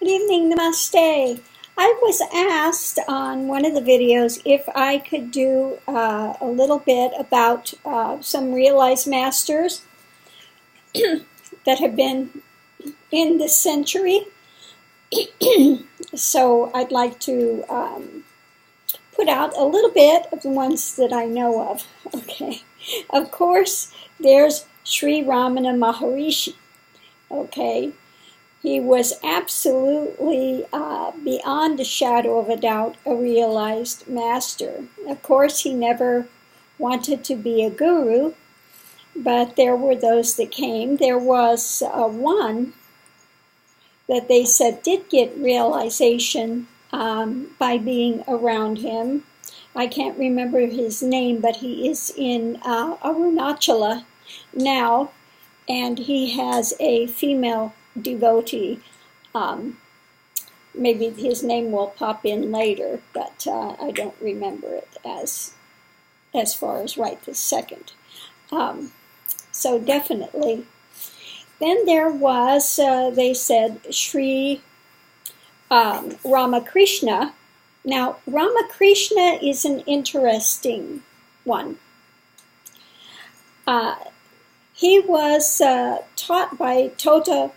Good evening, namaste. I was asked on one of the videos if I could do a little bit about some realized masters that have been in this century. So I'd like to put out a little bit of the ones that I know of. Okay. Of course, there's Sri Ramana Maharishi. Okay. He was absolutely, beyond a shadow of a doubt, a realized master. Of course, he never wanted to be a guru, but there were those that came. There was one that they said did get realization by being around him. I can't remember his name, but he is in Arunachala now, and he has a female devotee. Maybe his name will pop in later, but I don't remember it as far as right this second. So definitely. Then there was, they said, Sri Ramakrishna. Now, Ramakrishna is an interesting one. He was taught by Tota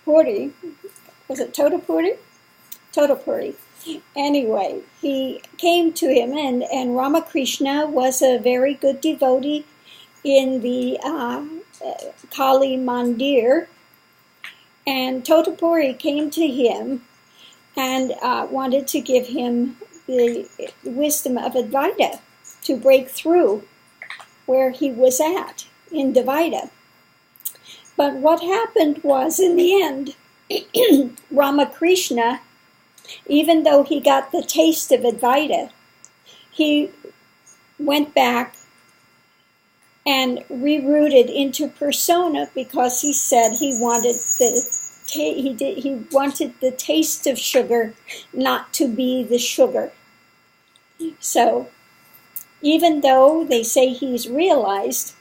Puri. Was it Totapuri? Totapuri. Anyway, he came to him, and Ramakrishna was a very good devotee in the Kali Mandir. And Totapuri came to him and wanted to give him the wisdom of Advaita to break through where he was at in Dvaita. But what happened was, in the end, Ramakrishna, even though he got the taste of Advaita, he went back and rerouted into persona because he said he wanted he wanted the taste of sugar not to be the sugar. So, even though they say he's realized,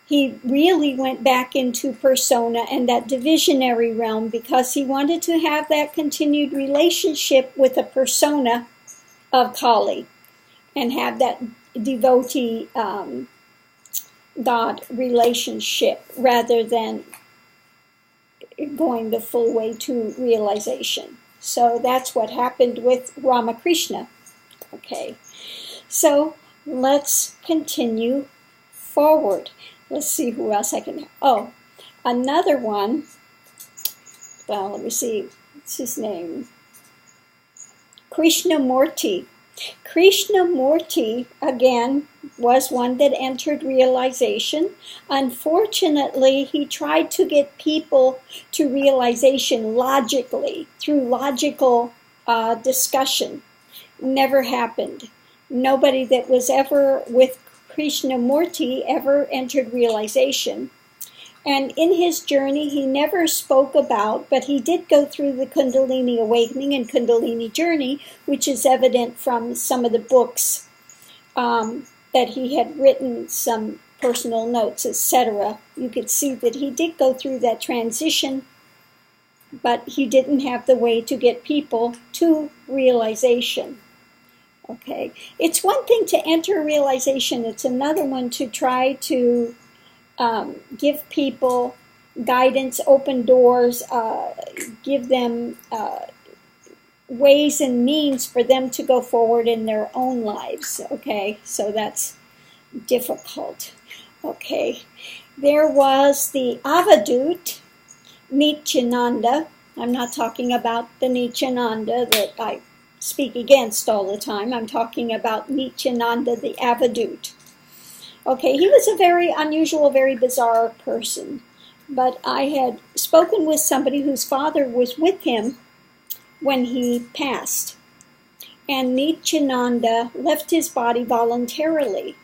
he really went back into persona and that divisionary realm because he wanted to have that continued relationship with a persona of Kali and have that devotee God relationship rather than going the full way to realization. So that's what happened with Ramakrishna. Okay, so let's continue forward. Let's see who else I can have. Oh, another one. Well, let me see. What's his name? Krishnamurti. Krishnamurti, again, was one that entered realization. Unfortunately, he tried to get people to realization logically, through logical discussion. Never happened. Nobody that was ever with Krishnamurti ever entered realization. And in his journey, he never spoke about, but he did go through the Kundalini awakening and Kundalini journey, which is evident from some of the books that he had written, some personal notes, etc. You could see that he did go through that transition, but he didn't have the way to get people to realization. Okay, it's one thing to enter realization, it's another one to try to give people guidance, open doors, give them ways and means for them to go forward in their own lives. Okay, so that's difficult. Okay, there was the Avadut, Nithyanandam. I'm not talking about the Nithyanandam that I speak against all the time. I'm talking about Nithyanandam, the Avadut. Okay, he was a very unusual, very bizarre person. But I had spoken with somebody whose father was with him when he passed. And Nithyanandam left his body voluntarily.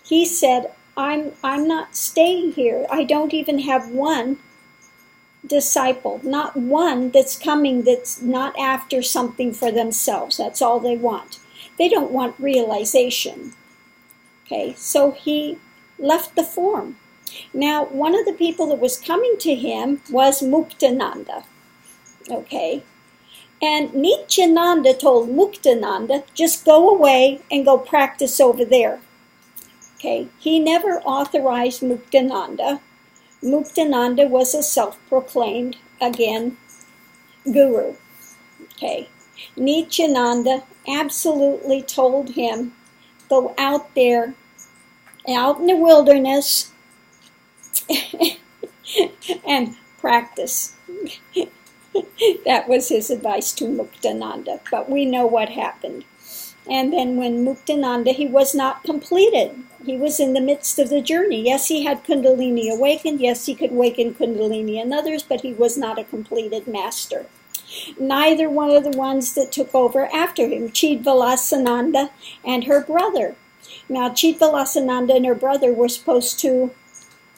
He said, I'm not staying here. I don't even have one disciple, not one that's coming that's not after something for themselves. That's all they want. They don't want realization. Okay, so he left the form. Now, one of the people that was coming to him was Muktananda. Okay. And Nithyananda told Muktananda, just go away and go practice over there. Okay. He never authorized Muktananda. Muktananda was a self-proclaimed, again, guru. Okay. Nithyananda absolutely told him, go out there, out in the wilderness, and practice. That was his advice to Muktananda, but we know what happened. And then when Muktananda, he was not completed. He was in the midst of the journey. Yes, he had Kundalini awakened. Yes, he could awaken Kundalini in others, but he was not a completed master. Neither one of the ones that took over after him, Chidvilasananda and her brother. Now, Chidvilasananda and her brother were supposed to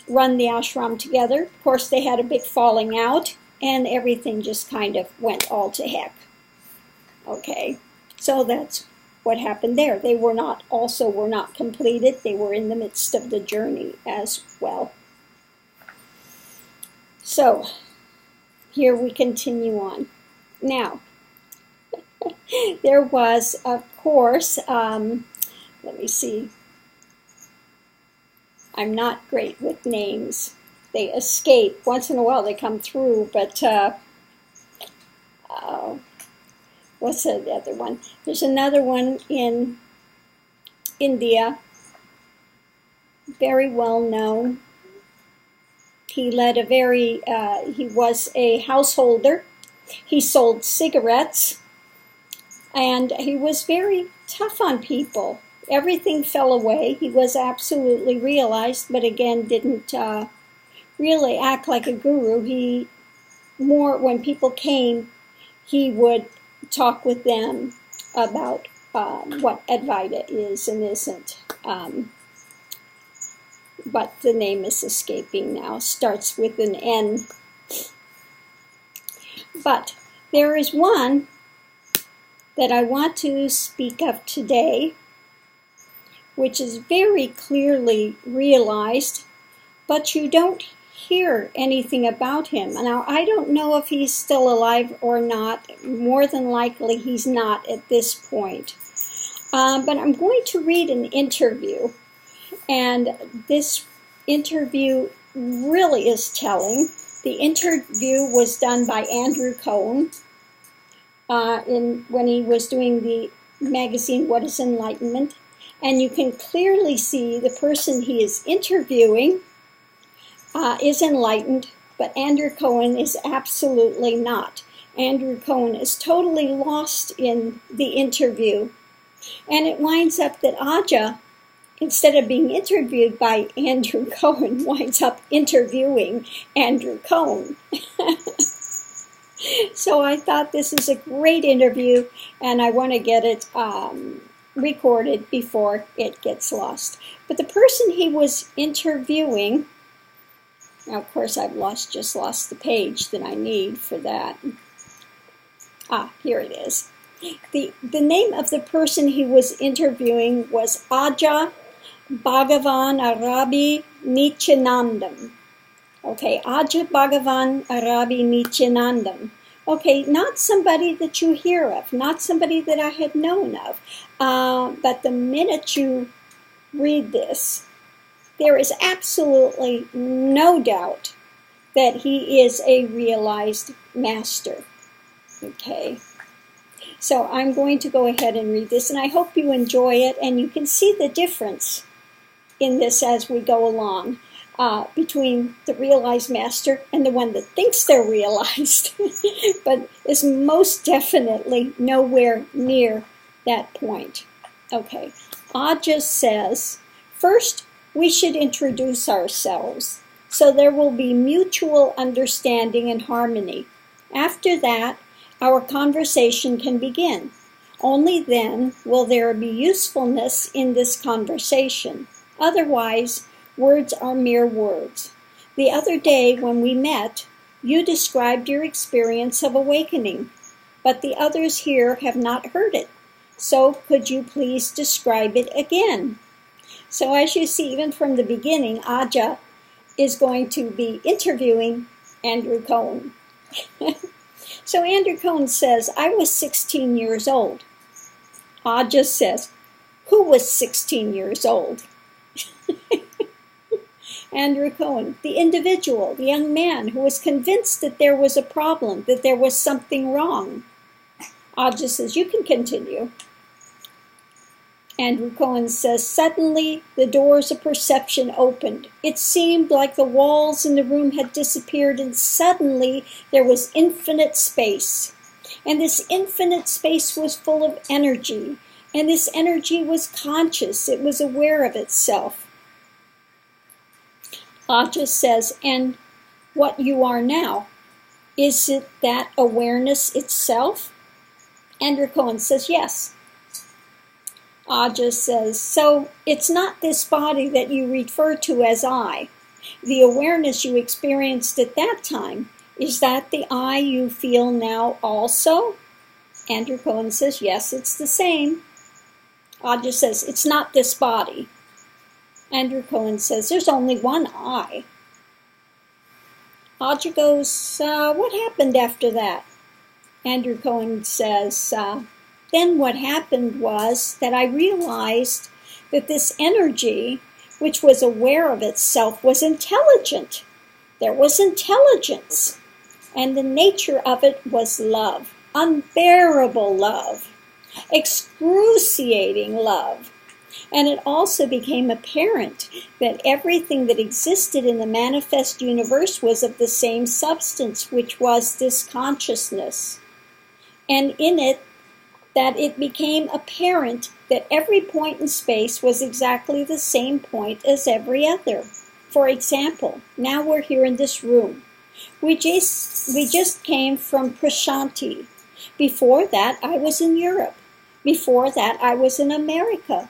run the ashram together. Of course, they had a big falling out, and everything just kind of went all to heck. Okay, so that's what happened there. They were not completed. They were in the midst of the journey as well. So, here we continue on. Now, there was, of course, let me see. I'm not great with names. They escape. Once in a while they come through, but what's the other one? There's another one in India, very well known. He led a he was a householder. He sold cigarettes, and he was very tough on people. Everything fell away. He was absolutely realized, but again, didn't really act like a guru. He more, when people came, he would talk with them about what Advaita is and isn't. But the name is escaping now. Starts with an N. But there is one that I want to speak of today, which is very clearly realized, but you don't hear anything about him. Now, I don't know if he's still alive or not. More than likely, he's not at this point. But I'm going to read an interview, and this interview really is telling. The interview was done by Andrew Cohen when he was doing the magazine What is Enlightenment, and you can clearly see the person he is interviewing is enlightened, but Andrew Cohen is absolutely not. Andrew Cohen is totally lost in the interview, and it winds up that Ajja, instead of being interviewed by Andrew Cohen, winds up interviewing Andrew Cohen. So I thought this is a great interview, and I want to get it recorded before it gets lost. But the person he was interviewing, now of course I've just lost the page that I need for that. Here it is. The name of the person he was interviewing was Ajja Bhagavan Rabbi Nithyanandam. Okay, Ajja Bhagavan Rabbi Nithyanandam. Okay, not somebody that you hear of, not somebody that I had known of. But the minute you read this, there is absolutely no doubt that he is a realized master. Okay, so I'm going to go ahead and read this, and I hope you enjoy it, and you can see the difference in this as we go along. Between the realized master and the one that thinks they're realized, but is most definitely nowhere near that point. Okay, Ajja says, first we should introduce ourselves so there will be mutual understanding and harmony. After that, our conversation can begin. Only then will there be usefulness in this conversation. Otherwise, words are mere words. The other day when we met, you described your experience of awakening, but the others here have not heard it. So could you please describe it again? So as you see, even from the beginning, Ajja is going to be interviewing Andrew Cohen. So Andrew Cohen says, I was 16 years old. Ajja says, who was 16 years old? Andrew Cohen, the individual, the young man who was convinced that there was a problem, that there was something wrong. Ajja says, you can continue. Andrew Cohen says, suddenly the doors of perception opened. It seemed like the walls in the room had disappeared, and suddenly there was infinite space. And this infinite space was full of energy. And this energy was conscious. It was aware of itself. Ajja says, and what you are now, is it that awareness itself? Andrew Cohen says, yes. Ajja says, so it's not this body that you refer to as I. The awareness you experienced at that time, is that the I you feel now also? Andrew Cohen says, yes, it's the same. Ajja says, it's not this body. Andrew Cohen says, there's only one I. Ajja goes, what happened after that? Andrew Cohen says, then what happened was that I realized that this energy, which was aware of itself, was intelligent. There was intelligence. And the nature of it was love, unbearable love, excruciating love. And it also became apparent that everything that existed in the manifest universe was of the same substance, which was this consciousness. And in it, that it became apparent that every point in space was exactly the same point as every other. For example, now we're here in this room. We just came from Prashanti. Before that, I was in Europe. Before that, I was in America.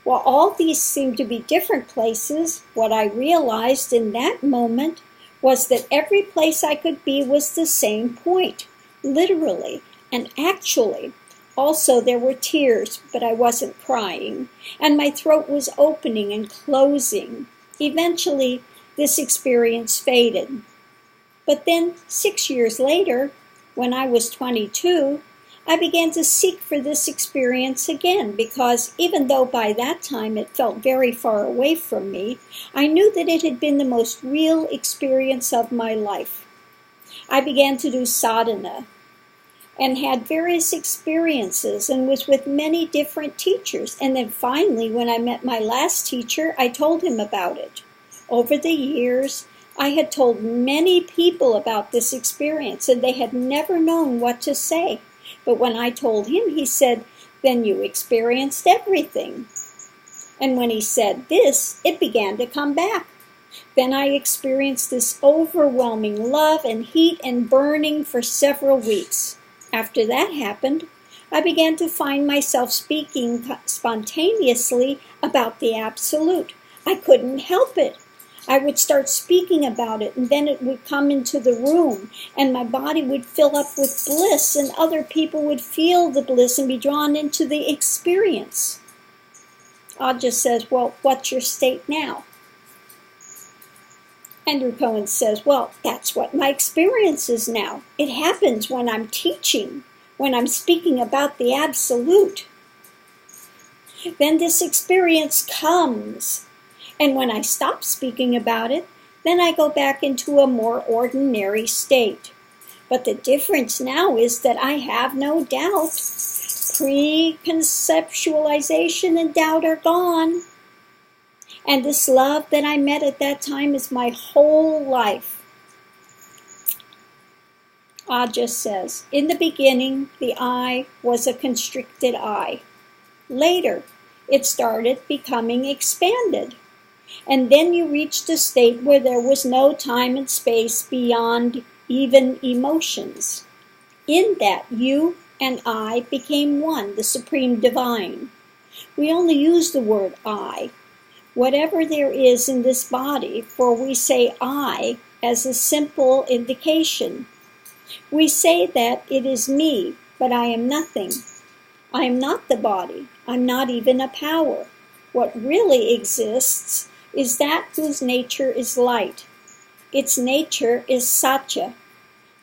While all these seemed to be different places, what I realized in that moment was that every place I could be was the same point, literally and actually. Also, there were tears, but I wasn't crying, and my throat was opening and closing. Eventually, this experience faded. But then, 6 years later, when I was 22, I began to seek for this experience again, because even though by that time it felt very far away from me, I knew that it had been the most real experience of my life. I began to do sadhana and had various experiences and was with many different teachers. And then finally, when I met my last teacher, I told him about it. Over the years, I had told many people about this experience, and they had never known what to say. But when I told him, he said, then you experienced everything. And when he said this, it began to come back. Then I experienced this overwhelming love and heat and burning for several weeks. After that happened, I began to find myself speaking spontaneously about the Absolute. I couldn't help it. I would start speaking about it, and then it would come into the room, and my body would fill up with bliss, and other people would feel the bliss and be drawn into the experience. Ajja says, well, what's your state now? Andrew Cohen says, well, that's what my experience is now. It happens when I'm teaching, when I'm speaking about the Absolute. Then this experience comes. And when I stop speaking about it, then I go back into a more ordinary state. But the difference now is that I have no doubt. Preconceptualization and doubt are gone. And this love that I met at that time is my whole life. Ajja says, in the beginning, the I was a constricted I. Later, it started becoming expanded. And then you reached a state where there was no time and space beyond even emotions. In that, you and I became one, the Supreme Divine. We only use the word I. Whatever there is in this body, for we say I as a simple indication. We say that it is me, but I am nothing. I am not the body. I'm not even a power. What really exists is that whose nature is light. Its nature is Satya.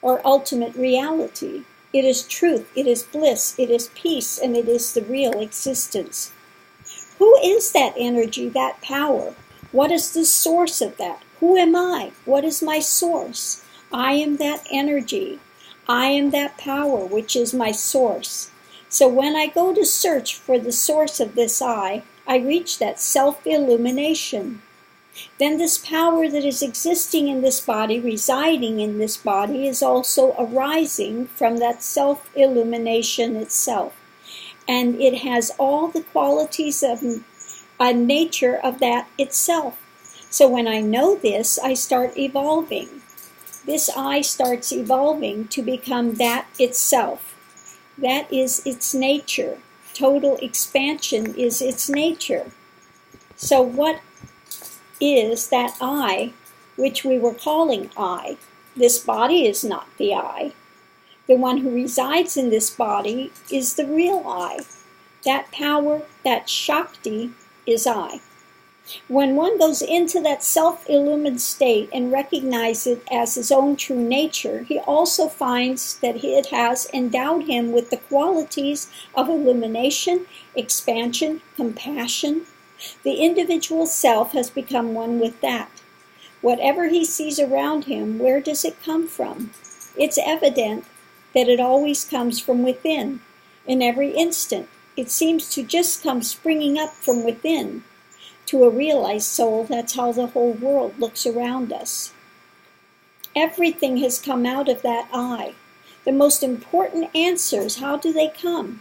or ultimate reality. It is truth, it is bliss, it is peace, and it is the real existence. Who is that energy, that power? What is the source of that? Who am I? What is my source? I am that energy. I am that power, which is my source. So when I go to search for the source of this I reach that self-illumination. Then this power that is existing in this body, residing in this body, is also arising from that self-illumination itself. And it has all the qualities of a nature of that itself. So when I know this, I start evolving. This I starts evolving to become that itself. That is its nature. Total expansion is its nature. So what is that I, which we were calling I? This body is not the I. The one who resides in this body is the real I. That power, that Shakti, is I. When one goes into that self-illumined state and recognizes it as his own true nature, he also finds that it has endowed him with the qualities of illumination, expansion, compassion. The individual self has become one with that. Whatever he sees around him, where does it come from? It's evident that it always comes from within. In every instant, it seems to just come springing up from within. To a realized soul, that's how the whole world looks around us. Everything has come out of that I. The most important answers, how do they come?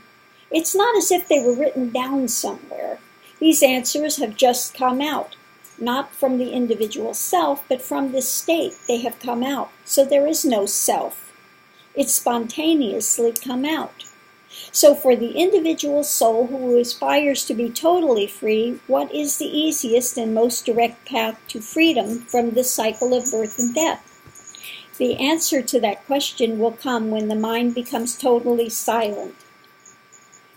It's not as if they were written down somewhere. These answers have just come out, not from the individual self, but from this state they have come out. So there is no self. It's spontaneously come out. So for the individual soul who aspires to be totally free, what is the easiest and most direct path to freedom from this cycle of birth and death? The answer to that question will come when the mind becomes totally silent.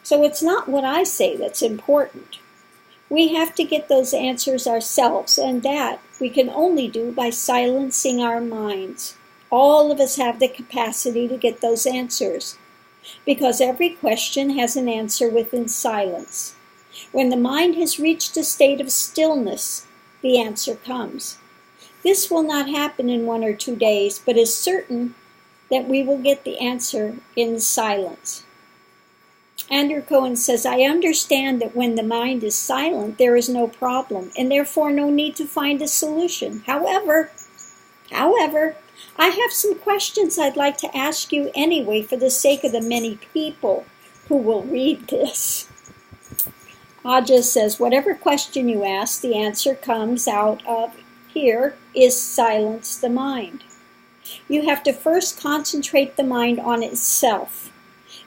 So it's not what I say that's important. We have to get those answers ourselves, and that we can only do by silencing our minds. All of us have the capacity to get those answers, because every question has an answer within silence. When the mind has reached a state of stillness, the answer comes. This will not happen in 1 or 2 days, but is certain that we will get the answer in silence. Andrew Cohen says, I understand that when the mind is silent, there is no problem, and therefore no need to find a solution. However, I have some questions I'd like to ask you anyway for the sake of the many people who will read this. Ajja says, whatever question you ask, the answer comes out of here is silence the mind. You have to first concentrate the mind on itself.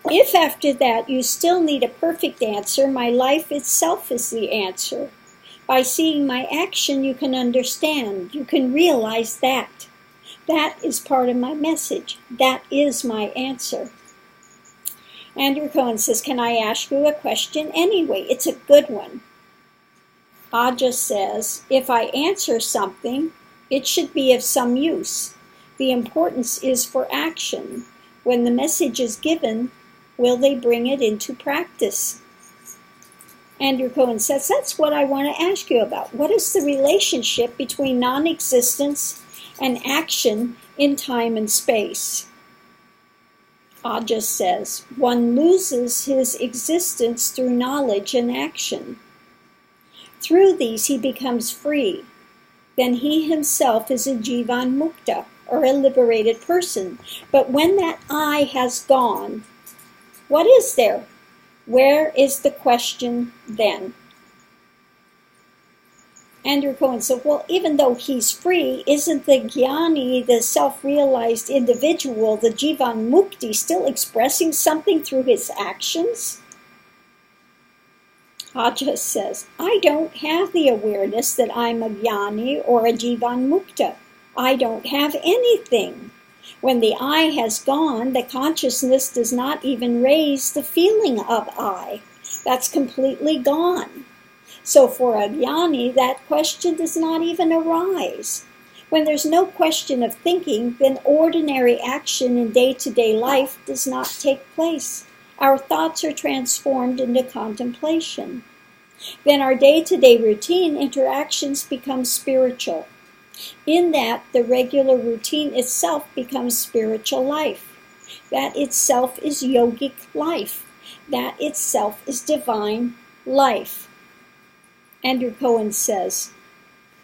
If after that you still need a perfect answer, my life itself is the answer. By seeing my action, you can understand. You can realize that. That is part of my message. That is my answer. Andrew Cohen says, can I ask you a question anyway? It's a good one. Ajja says, if I answer something, it should be of some use. The importance is for action. When the message is given, will they bring it into practice? Andrew Cohen says, that's what I want to ask you about. What is the relationship between non-existence and action in time and space? Ajja says, one loses his existence through knowledge and action. Through these he becomes free. Then he himself is a jivan mukta, or a liberated person. But when that I has gone, what is there? Where is the question then? Andrew Cohen said, well, even though he's free, isn't the jnani, the self-realized individual, the jivan mukti, still expressing something through his actions? Ajja says, I don't have the awareness that I'm a jnani or a jivan mukta. I don't have anything. When the I has gone, the consciousness does not even raise the feeling of I. That's completely gone. So for a jnani, that question does not even arise. When there's no question of thinking, then ordinary action in day-to-day life does not take place. Our thoughts are transformed into contemplation. Then our day-to-day routine interactions become spiritual. In that, the regular routine itself becomes spiritual life. That itself is yogic life. That itself is divine life. Andrew Cohen says,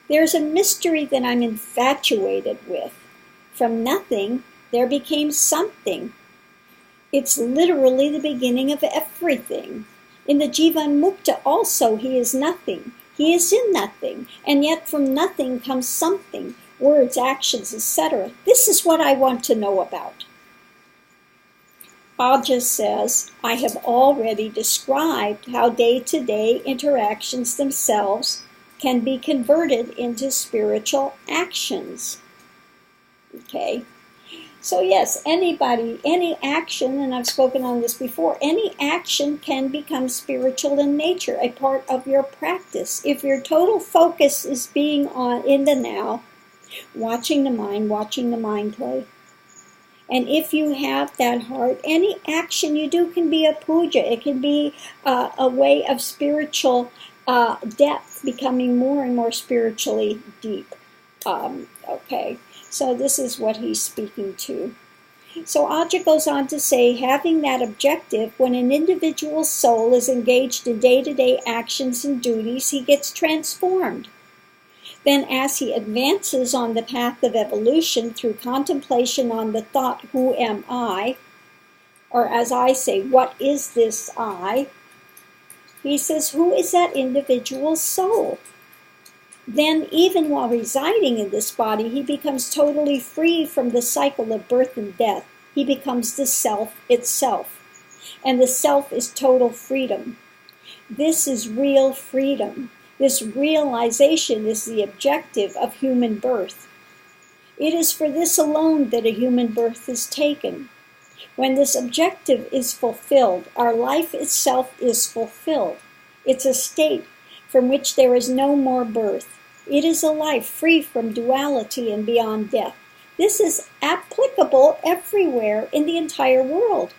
"There's a mystery that I'm infatuated with. From nothing, there became something. It's literally the beginning of everything. In the Jivan Mukta also, he is nothing. He is in nothing, and yet from nothing comes something, words, actions, etc. This is what I want to know about." Ajja says, "I have already described how day-to-day interactions themselves can be converted into spiritual actions." Okay, so yes, anybody, any action, and I've spoken on this before, any action can become spiritual in nature, a part of your practice. If your total focus is being on in the now, watching the mind play, and if you have that heart, any action you do can be a puja. It can be a way of spiritual depth, becoming more and more spiritually deep. Okay, so this is what he's speaking to. So Ajja goes on to say, having that objective, when an individual soul is engaged in day-to-day actions and duties, he gets transformed. Then as he advances on the path of evolution through contemplation on the thought, who am I? Or as I say, what is this I? He says, who is that individual soul? Then even while residing in this body, he becomes totally free from the cycle of birth and death. He becomes the self itself. And the self is total freedom. This is real freedom. This realization is the objective of human birth. It is for this alone that a human birth is taken. When this objective is fulfilled, our life itself is fulfilled. It's a state from which there is no more birth. It is a life free from duality and beyond death. This is applicable everywhere in the entire world.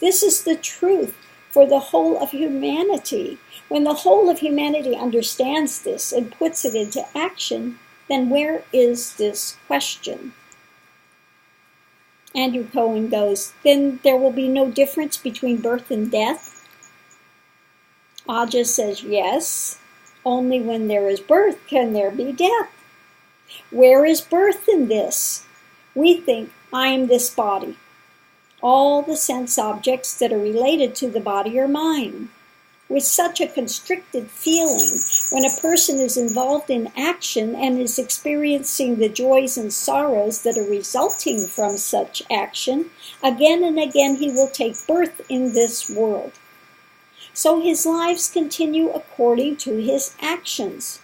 This is the truth for the whole of humanity. When the whole of humanity understands this and puts it into action, then where is this question? Andrew Cohen goes, then there will be no difference between birth and death? Ajja says, yes, only when there is birth can there be death. Where is birth in this? We think, I am this body. All the sense objects that are related to the body are mine. With such a constricted feeling, when a person is involved in action and is experiencing the joys and sorrows that are resulting from such action, again and again he will take birth in this world. So his lives continue according to his actions.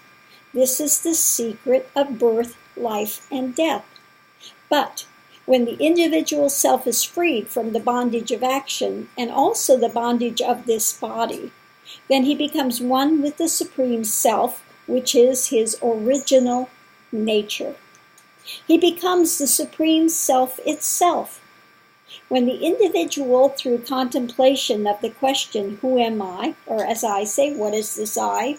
This is the secret of birth, life, and death. But when the individual self is freed from the bondage of action and also the bondage of this body, then he becomes one with the Supreme Self, which is his original nature. He becomes the Supreme Self itself. When the individual, through contemplation of the question, who am I, or as I say, what is this I,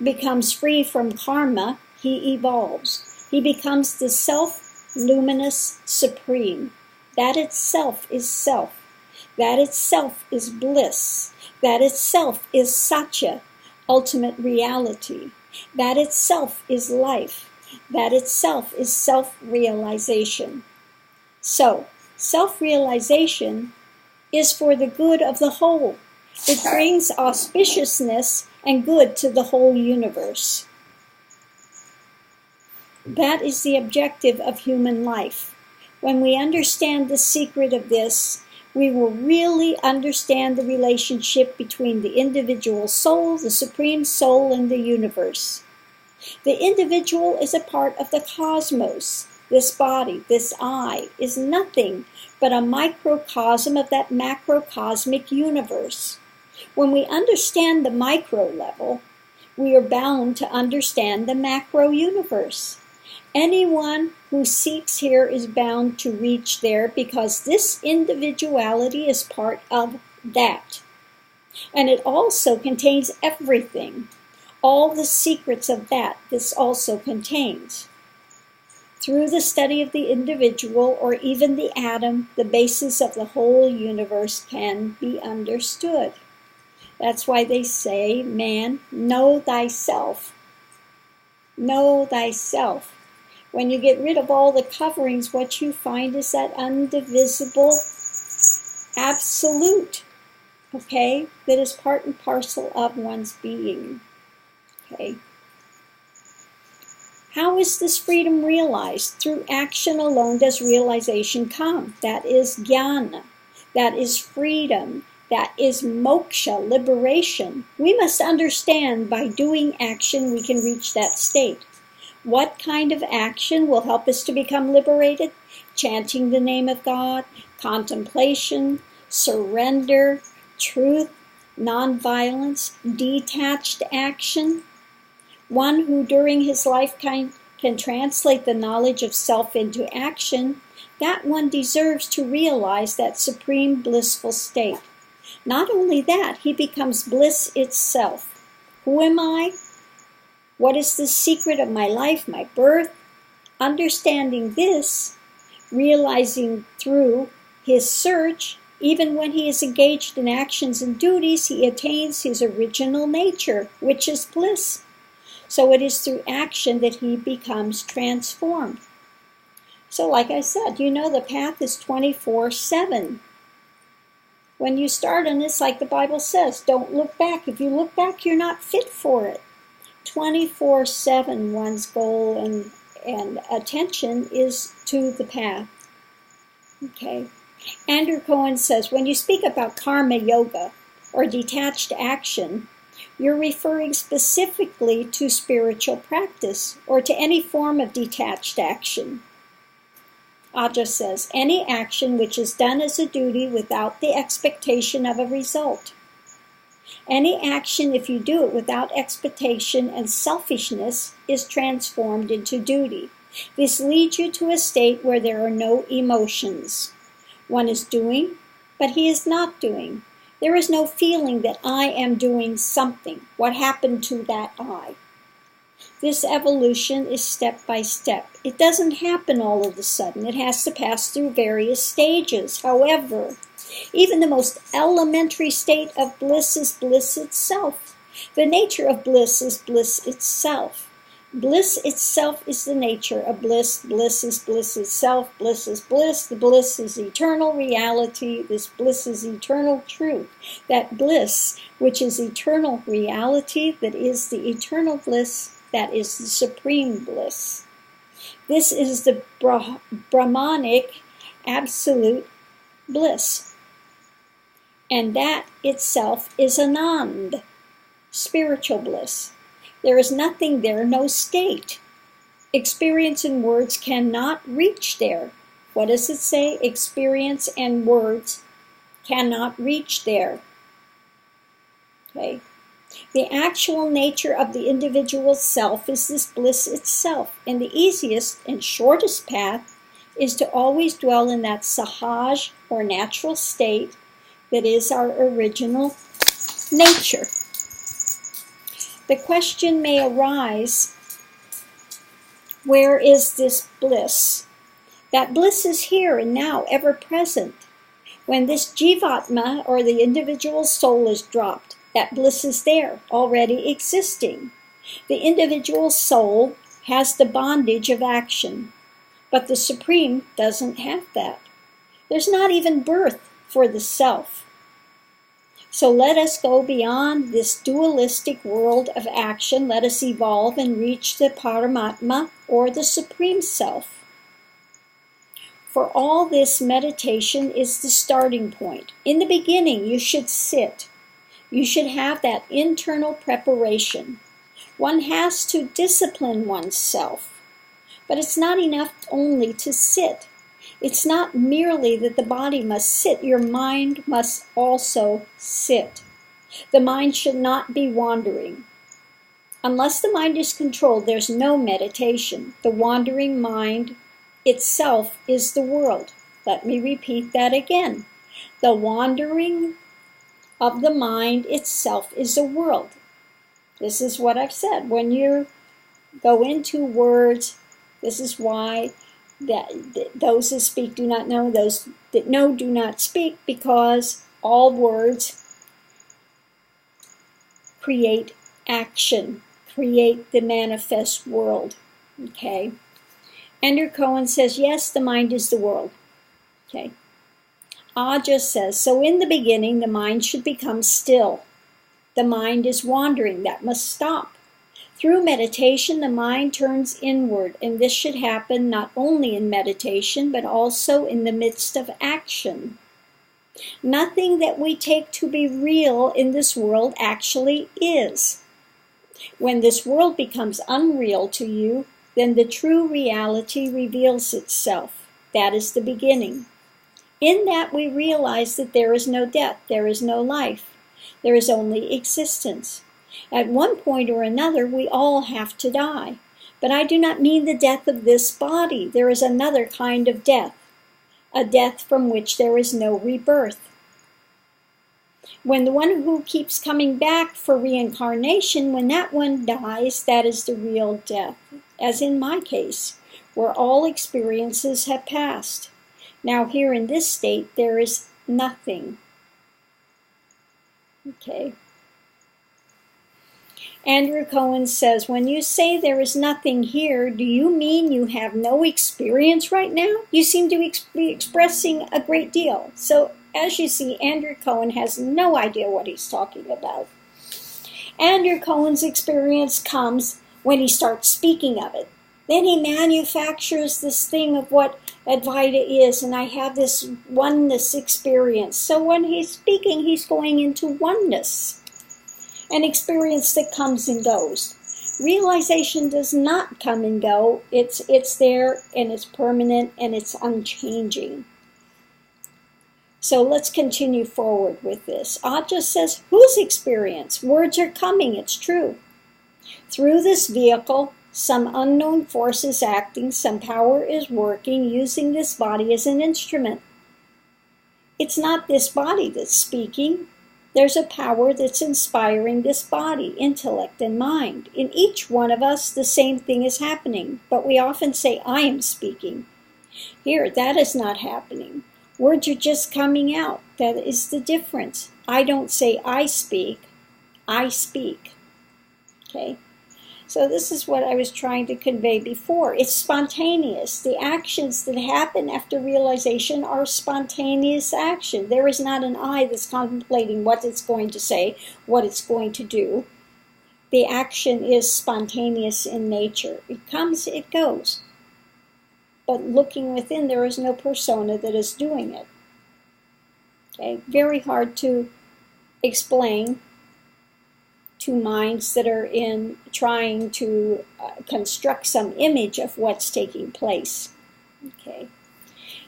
becomes free from karma, he evolves. He becomes the self-luminous Supreme. That itself is self. That itself is bliss. That itself is Satya, ultimate reality. That itself is life. That itself is self-realization. So, self-realization is for the good of the whole. It brings auspiciousness and good to the whole universe. That is the objective of human life. When we understand the secret of this, we will really understand the relationship between the individual soul, the Supreme Soul, and the universe. The individual is a part of the cosmos. This body, this I, is nothing but a microcosm of that macrocosmic universe. When we understand the micro level, we are bound to understand the macro universe. Anyone who seeks here is bound to reach there because this individuality is part of that. And it also contains everything, all the secrets of that this also contains. Through the study of the individual or even the atom, the basis of the whole universe can be understood. That's why they say, man, know thyself. Know thyself. When you get rid of all the coverings, what you find is that undivisible absolute, okay, that is part and parcel of one's being, okay. How is this freedom realized? Through action alone does realization come. That is jnana. That is freedom. That is moksha, liberation. We must understand by doing action we can reach that state. What kind of action will help us to become liberated? Chanting the name of God, contemplation, surrender, truth, nonviolence, detached action. One who during his lifetime can translate the knowledge of self into action, that one deserves to realize that supreme blissful state. Not only that, he becomes bliss itself. Who am I? What is the secret of my life, my birth? Understanding this, realizing through his search, even when he is engaged in actions and duties, he attains his original nature, which is bliss. So it is through action that he becomes transformed. So like I said, the path is 24/7. When you start on this, like the Bible says, don't look back. If you look back, you're not fit for it. 24/7, one's goal and attention is to the path. Okay. Andrew Cohen says, when you speak about karma yoga or detached action, you're referring specifically to spiritual practice or to any form of detached action. Ajja says, any action which is done as a duty without the expectation of a result. Any action, if you do it without expectation and selfishness, is transformed into duty. This leads you to a state where there are no emotions. One is doing, but he is not doing. There is no feeling that I am doing something. What happened to that I? This evolution is step by step. It doesn't happen all of a sudden. It has to pass through various stages. However, even the most elementary state of bliss is bliss itself. The nature of bliss is bliss itself. Bliss itself is the nature of bliss. Bliss is bliss itself. Bliss is bliss. The bliss is eternal reality. This bliss is eternal truth. That bliss, which is eternal reality, that is the eternal bliss, that is the supreme bliss. This is the Brahmanic absolute bliss. And that itself is Anand, spiritual bliss. There is nothing there, no state. Experience and words cannot reach there. What does it say? Experience and words cannot reach there. Okay. The actual nature of the individual self is this bliss itself. And the easiest and shortest path is to always dwell in that sahaj or natural state that is our original nature. The question may arise, where is this bliss? That bliss is here and now, ever present. When this jivatma, or the individual soul, is dropped, that bliss is there, already existing. The individual soul has the bondage of action, but the Supreme doesn't have that. There's not even birth for the self. So let us go beyond this dualistic world of action. Let us evolve and reach the Paramatma, or the Supreme Self. For all this, meditation is the starting point. In the beginning, you should sit. You should have that internal preparation. One has to discipline oneself. But it's not enough only to sit. It's not merely that the body must sit. Your mind must also sit. The mind should not be wandering. Unless the mind is controlled, there's no meditation. The wandering mind itself is the world. Let me repeat that again. The wandering of the mind itself is the world. This is what I've said. When you go into words, this is why those that speak do not know, those that know do not speak, because all words create action, create the manifest world. Okay. Andrew Cohen says, yes, the mind is the world. Okay. Ajja says, so in the beginning, the mind should become still. The mind is wandering. That must stop. Through meditation, the mind turns inward, and this should happen not only in meditation, but also in the midst of action. Nothing that we take to be real in this world actually is. When this world becomes unreal to you, then the true reality reveals itself. That is the beginning. In that we realize that there is no death, there is no life, there is only existence. At one point or another, we all have to die. But I do not mean the death of this body. There is another kind of death, a death from which there is no rebirth. When the one who keeps coming back for reincarnation, when that one dies, that is the real death, as in my case, where all experiences have passed. Now here in this state, there is nothing. Okay. Andrew Cohen says, when you say there is nothing here, do you mean you have no experience right now? You seem to be expressing a great deal. So as you see, Andrew Cohen has no idea what he's talking about. Andrew Cohen's experience comes when he starts speaking of it. Then he manufactures this thing of what Advaita is, and I have this oneness experience. So when he's speaking, he's going into oneness, an experience that comes and goes. Realization does not come and go. It's there, and it's permanent, and it's unchanging. So let's continue forward with this. Ajja says, whose experience? Words are coming, it's true. Through this vehicle, some unknown force is acting, some power is working, using this body as an instrument. It's not this body that's speaking. There's a power that's inspiring this body, intellect and mind. In each one of us, the same thing is happening, but we often say, I am speaking. Here, that is not happening. Words are just coming out. That is the difference. I don't say I speak. Okay? So this is what I was trying to convey before. It's spontaneous. The actions that happen after realization are spontaneous action. There is not an I that's contemplating what it's going to say, what it's going to do. The action is spontaneous in nature. It comes, it goes. But looking within, there is no persona that is doing it. Okay, very hard to explain to minds that are in trying to construct some image of what's taking place. Okay.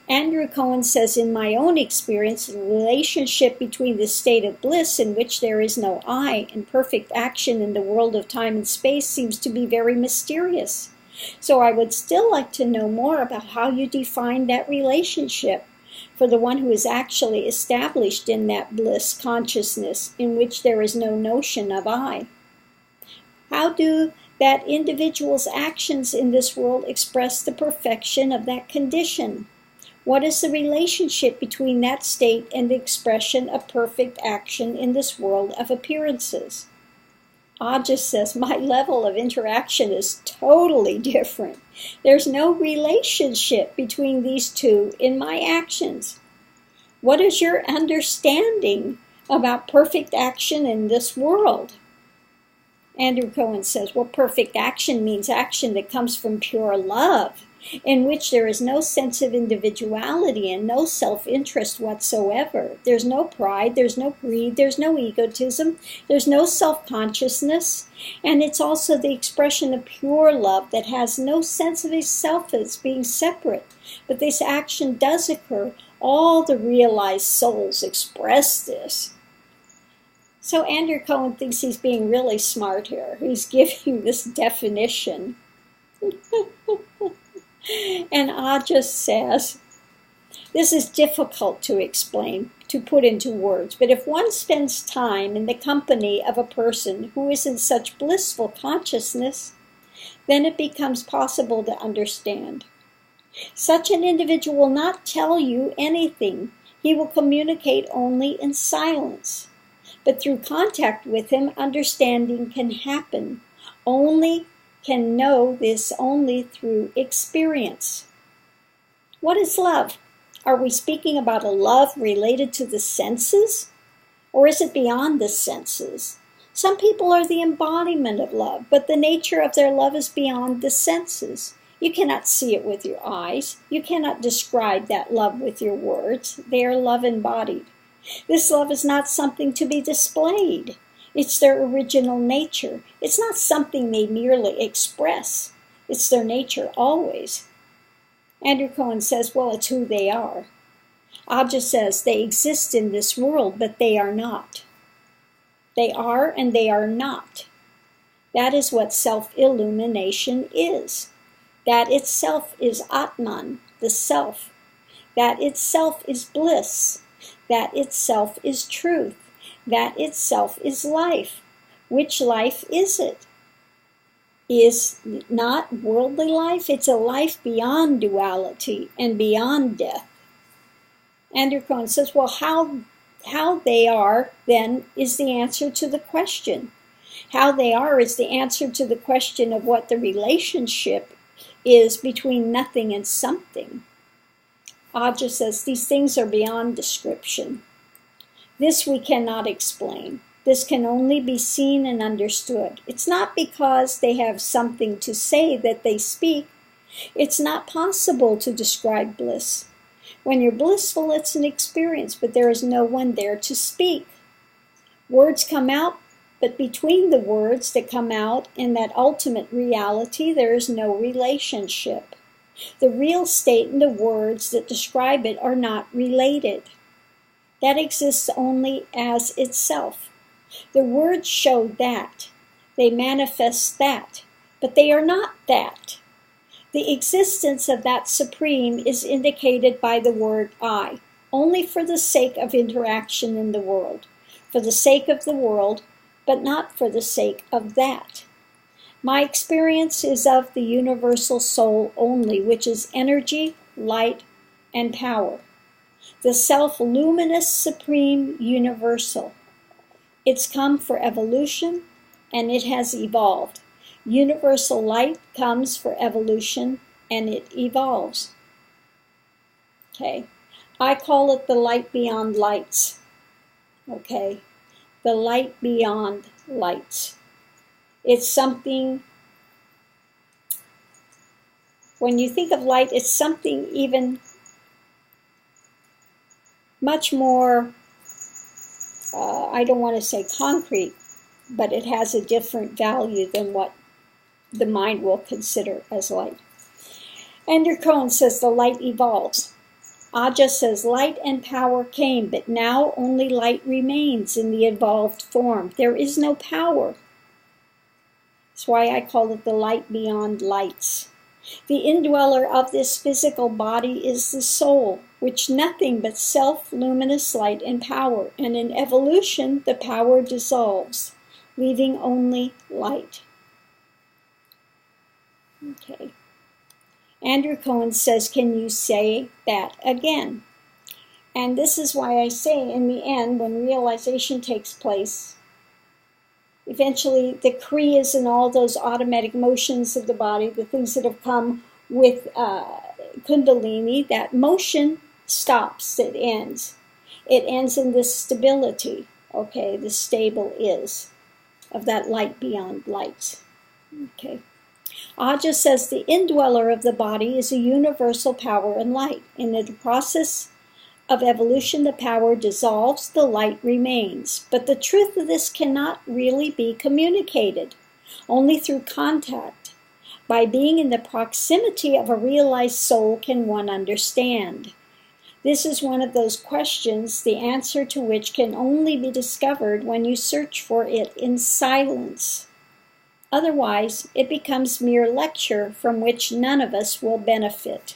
Andrew Cohen says, in my own experience, the relationship between the state of bliss in which there is no I and perfect action in the world of time and space seems to be very mysterious. So I would still like to know more about how you define that relationship for the one who is actually established in that bliss consciousness in which there is no notion of I. How do that individual's actions in this world express the perfection of that condition? What is the relationship between that state and the expression of perfect action in this world of appearances? Ajja says, my level of interaction is totally different. There's no relationship between these two in my actions. What is your understanding about perfect action in this world? Andrew Cohen says, well, perfect action means action that comes from pure love, in which there is no sense of individuality and no self-interest whatsoever. There's no pride, there's no greed, there's no egotism, there's no self-consciousness, and it's also the expression of pure love that has no sense of itself as being separate. But this action does occur. All the realized souls express this. So Andrew Cohen thinks he's being really smart here. He's giving this definition. And Ajja says, this is difficult to explain, to put into words, but if one spends time in the company of a person who is in such blissful consciousness, then it becomes possible to understand. Such an individual will not tell you anything. He will communicate only in silence. But through contact with him, understanding can happen. Only can know this only through experience. What is love? Are we speaking about a love related to the senses? Or is it beyond the senses? Some people are the embodiment of love, but the nature of their love is beyond the senses. You cannot see it with your eyes. You cannot describe that love with your words. They are love embodied. This love is not something to be displayed. It's their original nature. It's not something they merely express. It's their nature always. Andrew Cohen says, well, it's who they are. Ajja says they exist in this world, but they are not. They are and they are not. That is what self-illumination is. That itself is Atman, the self. That itself is bliss. That itself is truth. That itself is life. Which life is it? Is not worldly life. It's a life beyond duality and beyond death. Andrew Cohen says, well, how they are, then, is the answer to the question. How they are is the answer to the question of what the relationship is between nothing and something. Ajja says, these things are beyond description. This we cannot explain. This can only be seen and understood. It's not because they have something to say that they speak. It's not possible to describe bliss. When you're blissful, it's an experience, but there is no one there to speak. Words come out, but between the words that come out and that ultimate reality, there is no relationship. The real state and the words that describe it are not related. That exists only as itself. The words show that. They manifest that. But they are not that. The existence of that supreme is indicated by the word I, only for the sake of interaction in the world, for the sake of the world, but not for the sake of that. My experience is of the universal soul only, which is energy, light, and power. The self-luminous, supreme, universal. It's come for evolution, and it has evolved. Universal light comes for evolution, and it evolves. Okay, I call it the light beyond lights. Okay, the light beyond lights. It's something, when you think of light, it's something even much more, I don't want to say concrete, but it has a different value than what the mind will consider as light. Andrew Cohen says the light evolves. Ajja says light and power came, but now only light remains in the evolved form. There is no power. That's why I call it the light beyond lights. The indweller of this physical body is the soul, which nothing but self-luminous light and power, and in evolution the power dissolves, leaving only light. Okay. Andrew Cohen says, can you say that again? And this is why I say in the end, when realization takes place, eventually the kriyas and all those automatic motions of the body, the things that have come with kundalini, that motion stops, it ends. It ends in this stability, okay, the stable is, of that light beyond lights. Okay. Ajja says the indweller of the body is a universal power and light. In the process of evolution, the power dissolves, the light remains. But the truth of this cannot really be communicated, only through contact. By being in the proximity of a realized soul can one understand. This is one of those questions, the answer to which can only be discovered when you search for it in silence. Otherwise, it becomes mere lecture from which none of us will benefit.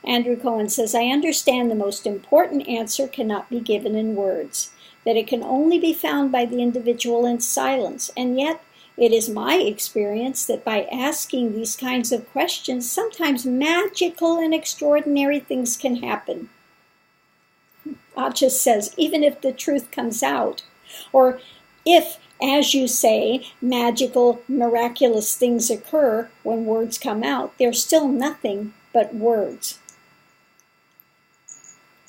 Andrew Cohen says, I understand the most important answer cannot be given in words, that it can only be found by the individual in silence, and yet it is my experience that by asking these kinds of questions, sometimes magical and extraordinary things can happen. Ajja says, even if the truth comes out, or if, as you say, magical, miraculous things occur when words come out, they're still nothing but words.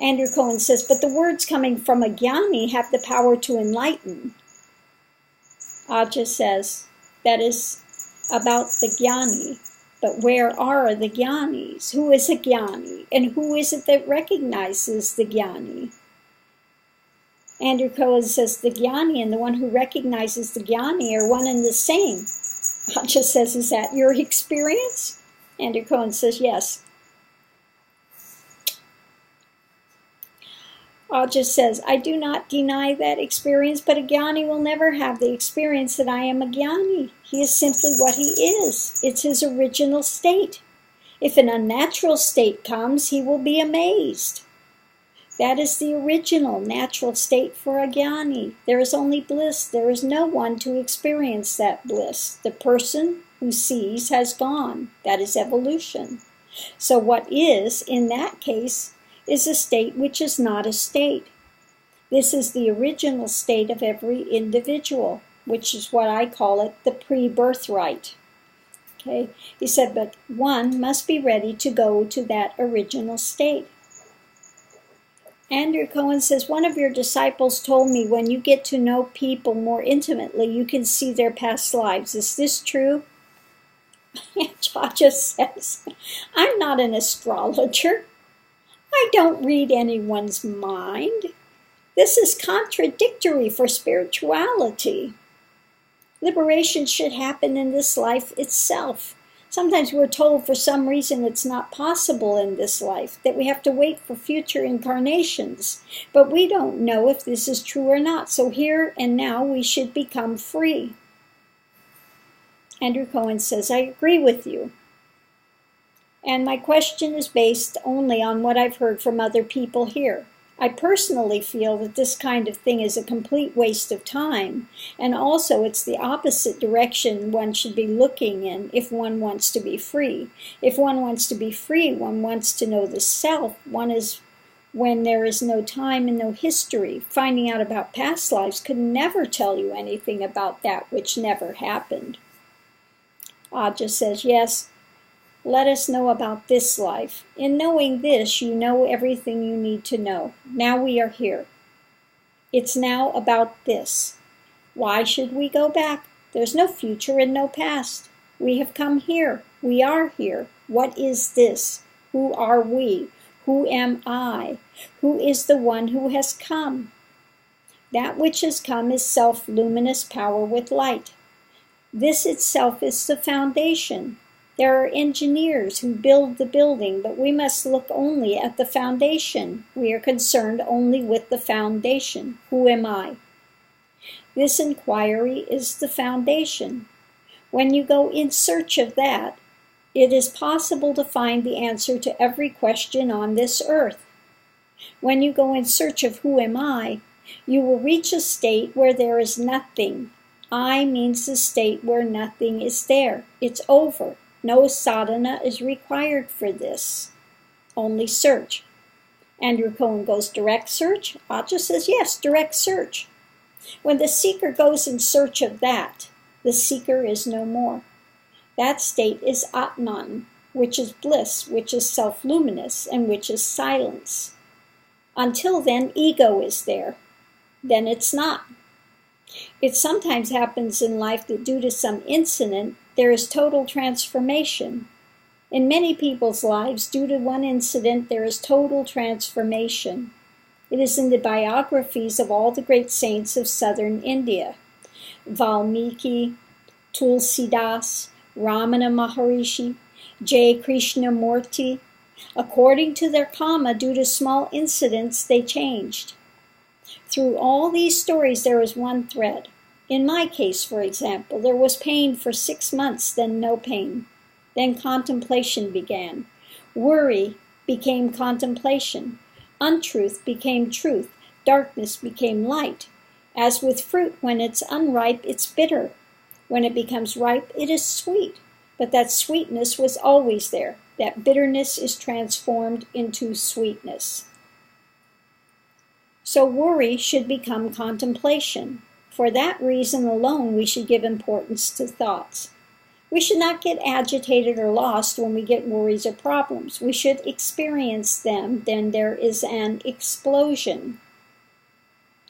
Andrew Cohen says, but the words coming from a jnani have the power to enlighten. Ajja says, that is about the jnani. But where are the jnanis? Who is a jnani? And who is it that recognizes the jnani? Andrew Cohen says the jnani and the one who recognizes the jnani are one and the same. Ajja says, is that your experience? Andrew Cohen says, yes. Ajja says, I do not deny that experience, but a jnani will never have the experience that I am a jnani. He is simply what he is. It's his original state. If an unnatural state comes, he will be amazed. That is the original natural state for a jnani. There is only bliss. There is no one to experience that bliss. The person who sees has gone. That is evolution. So what is, in that case, is a state which is not a state. This is the original state of every individual, which is what I call it, the pre-birthright. Okay? He said, but one must be ready to go to that original state. Andrew Cohen says, one of your disciples told me when you get to know people more intimately, you can see their past lives. Is this true? Ajja says, I'm not an astrologer. I don't read anyone's mind. This is contradictory for spirituality. Liberation should happen in this life itself. Sometimes we're told for some reason it's not possible in this life, that we have to wait for future incarnations. But we don't know if this is true or not, so here and now we should become free. Andrew Cohen says, I agree with you. And my question is based only on what I've heard from other people here. I personally feel that this kind of thing is a complete waste of time, and also it's the opposite direction one should be looking in if one wants to be free. If one wants to be free, one wants to know the self. One is when there is no time and no history. Finding out about past lives could never tell you anything about that which never happened. Ajja says, yes, let us know about this life. In knowing this, you know everything you need to know. Now we are here. It's now about this. Why should we go back? There's no future and no past. We have come here. We are here. What is this? Who are we? Who am I? Who is the one who has come? That which has come is self-luminous power with light. This itself is the foundation. There are engineers who build the building, but we must look only at the foundation. We are concerned only with the foundation. Who am I? This inquiry is the foundation. When you go in search of that, it is possible to find the answer to every question on this earth. When you go in search of who am I, you will reach a state where there is nothing. I means the state where nothing is there. It's over. No sadhana is required for this. Only search. Andrew Cohen goes, direct search? Ajja says, yes, direct search. When the seeker goes in search of that, the seeker is no more. That state is Atman, which is bliss, which is self-luminous, and which is silence. Until then, ego is there. Then it's not. It sometimes happens in life that due to some incident, there is total transformation. In many people's lives, due to one incident, there is total transformation. It is in the biographies of all the great saints of southern India. Valmiki, Tulsidas, Ramana Maharishi, J. Krishnamurti, According to their karma, due to small incidents, they changed. Through all these stories, there is one thread. In my case, for example, there was pain for 6 months, then no pain. Then contemplation began. Worry became contemplation. Untruth became truth. Darkness became light. As with fruit, when it's unripe, it's bitter. When it becomes ripe, it is sweet. But that sweetness was always there. That bitterness is transformed into sweetness. So worry should become contemplation. For that reason alone, we should give importance to thoughts. We should not get agitated or lost when we get worries or problems. We should experience them, then there is an explosion.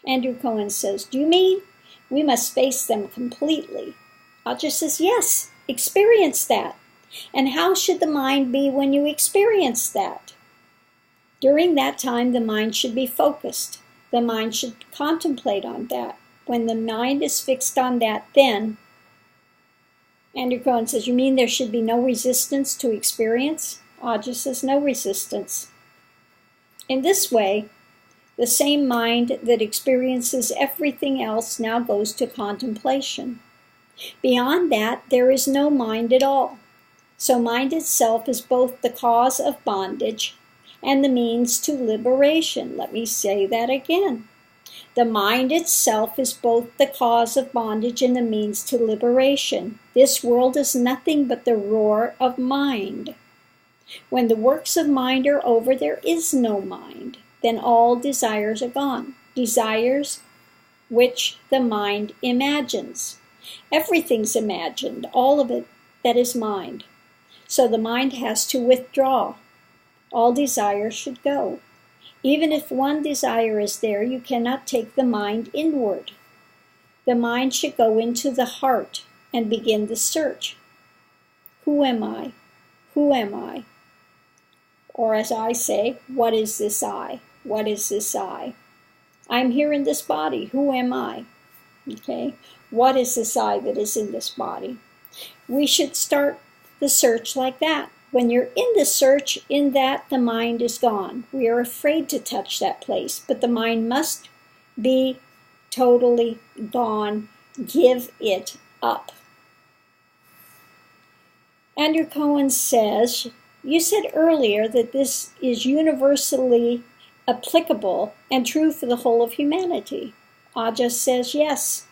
Andrew Cohen says, do you mean we must face them completely? Ajja says, yes, experience that. And how should the mind be when you experience that? During that time, the mind should be focused. The mind should contemplate on that. When the mind is fixed on that, then, Andrew Cohen says, you mean there should be no resistance to experience? Ajja says, no resistance. In this way, the same mind that experiences everything else now goes to contemplation. Beyond that, there is no mind at all. So mind itself is both the cause of bondage and the means to liberation. Let me say that again. The mind itself is both the cause of bondage and the means to liberation. This world is nothing but the roar of mind. When the works of mind are over, there is no mind. Then all desires are gone. Desires which the mind imagines. Everything's imagined, all of it that is mind. So the mind has to withdraw. All desire should go. Even if one desire is there, you cannot take the mind inward. The mind should go into the heart and begin the search. Who am I? Who am I? Or as I say, what is this I? What is this I? I'm here in this body. Who am I? Okay. What is this I that is in this body? We should start the search like that. When you're in the search, in that the mind is gone. We are afraid to touch that place, but the mind must be totally gone. Give it up. Andrew Cohen says, you said earlier that this is universally applicable and true for the whole of humanity. Ajja says, yes.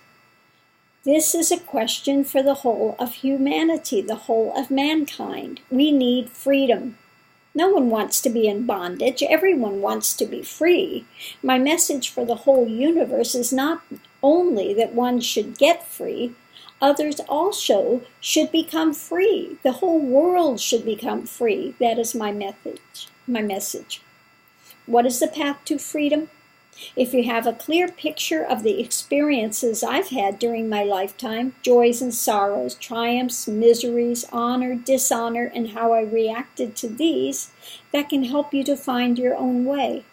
This is a question for the whole of humanity, the whole of mankind. We need freedom. No one wants to be in bondage. Everyone wants to be free. My message for the whole universe is not only that one should get free, others also should become free. The whole world should become free. That is my message. What is the path to freedom? If you have a clear picture of the experiences I've had during my lifetime, joys and sorrows, triumphs, miseries, honor, dishonor, and how I reacted to these, that can help you to find your own way.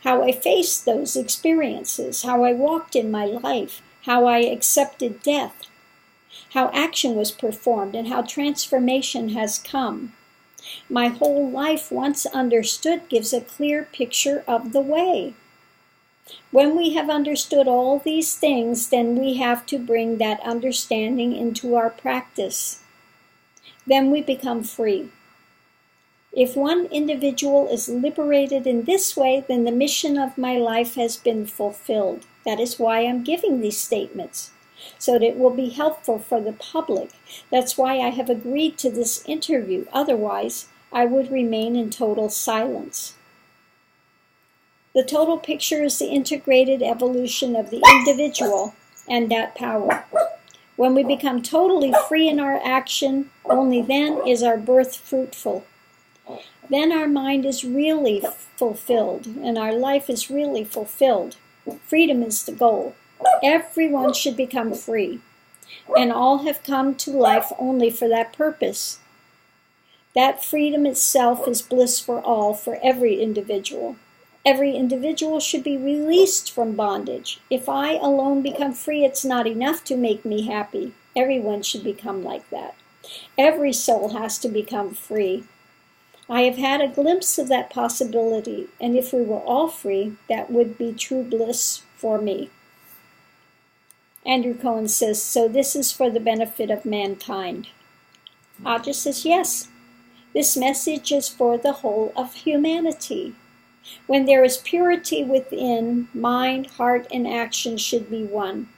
How I faced those experiences, how I walked in my life, how I accepted death, how action was performed, and how transformation has come. My whole life, once understood, gives a clear picture of the way. When we have understood all these things, then we have to bring that understanding into our practice. Then we become free. If one individual is liberated in this way, then the mission of my life has been fulfilled. That is why I'm giving these statements, so that it will be helpful for the public. That's why I have agreed to this interview. Otherwise, I would remain in total silence. The total picture is the integrated evolution of the individual and that power. When we become totally free in our action, only then is our birth fruitful. Then our mind is really fulfilled and our life is really fulfilled. Freedom is the goal. Everyone should become free, and all have come to life only for that purpose. That freedom itself is bliss for all, for every individual. Every individual should be released from bondage. If I alone become free, it's not enough to make me happy. Everyone should become like that. Every soul has to become free. I have had a glimpse of that possibility, and if we were all free, that would be true bliss for me. Andrew Cohen says, so this is for the benefit of mankind. Ajja says, yes, this message is for the whole of humanity. When there is purity within, mind, heart, and action should be one.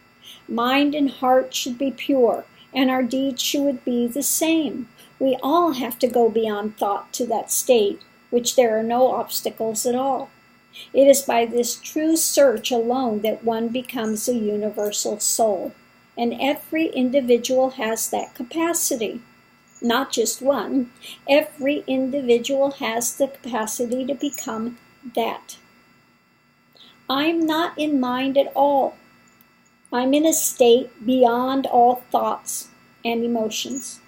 Mind and heart should be pure, and our deeds should be the same. We all have to go beyond thought to that state, which there are no obstacles at all. It is by this true search alone that one becomes a universal soul, and every individual has that capacity. Not just one. Every individual has the capacity to become that. I'm not in mind at all. I'm in a state beyond all thoughts and emotions.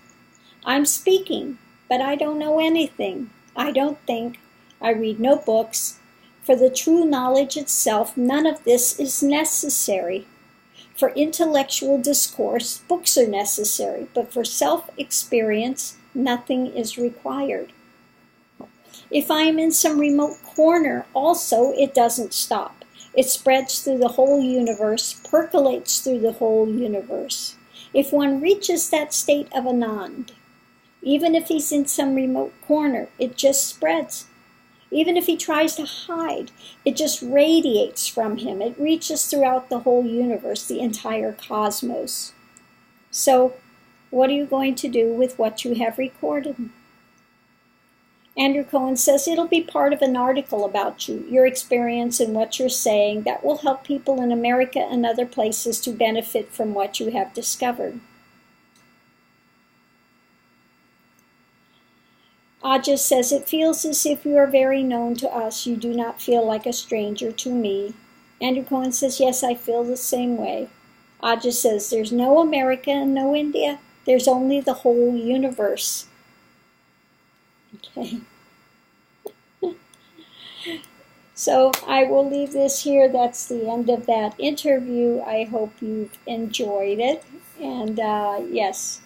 I'm speaking, but I don't know anything. I don't think. I read no books. For the true knowledge itself, none of this is necessary. For intellectual discourse, books are necessary, but for self-experience, nothing is required. If I am in some remote corner, also, it doesn't stop. It spreads through the whole universe, percolates through the whole universe. If one reaches that state of Anand, even if he's in some remote corner, it just spreads. Even if he tries to hide, it just radiates from him. It reaches throughout the whole universe, the entire cosmos. So, what are you going to do with what you have recorded? Andrew Cohen says it'll be part of an article about you, your experience and what you're saying that will help people in America and other places to benefit from what you have discovered. Ajja says, it feels as if you are very known to us. You do not feel like a stranger to me. Andrew Cohen says, yes, I feel the same way. Ajja says, there's no America and no India. There's only the whole universe. Okay. So I will leave this here. That's the end of that interview. I hope you've enjoyed it. And yes,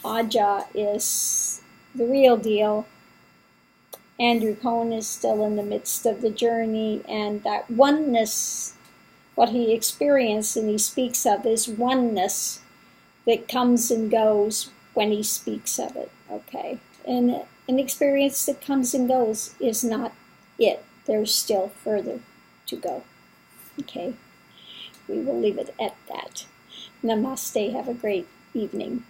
Ajja is the real deal. Andrew Cohen is still in the midst of the journey, and that oneness, what he experienced and he speaks of, is oneness that comes and goes when he speaks of it, okay? And an experience that comes and goes is not it. There's still further to go, okay? We will leave it at that. Namaste. Have a great evening.